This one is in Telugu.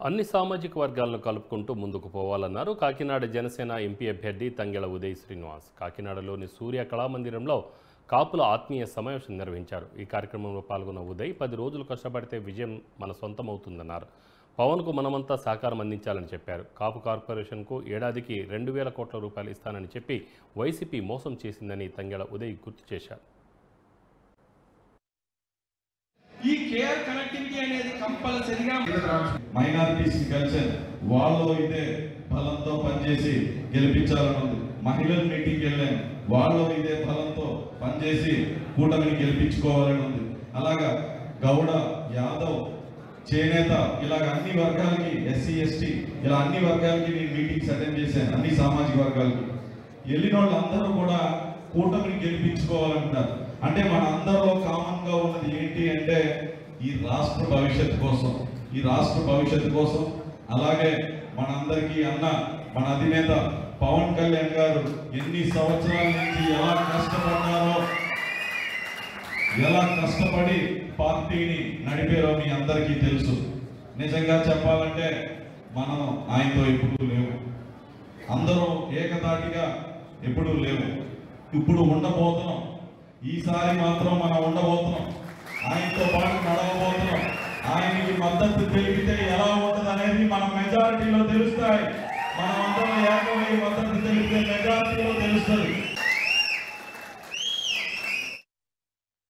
అన్ని సామాజిక వర్గాలను కలుపుకుంటూ ముందుకు పోవాలన్నారు కాకినాడ జనసేన ఎంపీ అభ్యర్థి తంగెల ఉదయ్ శ్రీనివాస్. కాకినాడలోని సూర్య కళామందిరంలో కాపుల ఆత్మీయ సమావేశం నిర్వహించారు. ఈ కార్యక్రమంలో పాల్గొన్న ఉదయ్ 10 రోజులు కష్టపడితే విజయం మన సొంతమవుతుందన్నారు. పవన్కు మనమంతా సహకారం అందించాలని చెప్పారు. కాపు కార్పొరేషన్కు ఏడాదికి 2,000 కోట్ల రూపాయలు ఇస్తానని చెప్పి వైసీపీ మోసం చేసిందని తంగెల ఉదయ్ గుర్తు చేశారు. ఈ కేర్ కనెక్టివిటీ అనేది కంపల్సరీగా మైనారిటీస్ కల్చర్ వాళ్ళు ఇదే బలంతో పనిచేసి గెలిపించాలని ఉంది. మహిళల మీటింగ్కి వెళ్ళాను, వాళ్ళు ఇదే బలంతో పనిచేసి కూటమిని గెలిపించుకోవాలని ఉంది. అలాగా గౌడ, యాదవ్, చేనేత ఇలాగ అన్ని వర్గాలకి, ఎస్సీ ఎస్టీ ఇలా అన్ని వర్గాలకి నేను మీటింగ్స్ అటెండ్ చేశాను. అన్ని సామాజిక వర్గాలకి వెళ్ళిన వాళ్ళందరూ కూడా కూటమిని గెలిపించుకోవాలంటారు. అంటే మన అందరిలో కామన్ గా ఉన్నది ఏంటి అంటే ఈ రాష్ట్ర భవిష్యత్తు కోసం, ఈ రాష్ట్ర భవిష్యత్తు కోసం. అలాగే మనందరికీ అన్న మన అధినేత పవన్ కళ్యాణ్ గారు ఎన్ని సంవత్సరాల నుంచి ఎలా కష్టపడ్డారో, ఎలా కష్టపడి పార్టీని నడిపారో మీ అందరికీ తెలుసు. నిజంగా చెప్పాలంటే మనం ఆయనతో ఎప్పుడూ లేవు, అందరూ ఏకతాటిగా ఎప్పుడూ లేవు. ఇప్పుడు ఉండబోతున్నాం, ఈసారి మాత్రం మనం ఉండబోతున్నాం, ఆయనతో పాటు నడవబోతున్నాం. ఆయనకి మద్దతు తెలిపితే ఎలా ఉంటుంది అనేది మన మెజారిటీలో తెలుస్తాయి. మనం అందరం ఏకమై మద్దతు తెలిపితే మెజారిటీలో తెలుస్తుంది.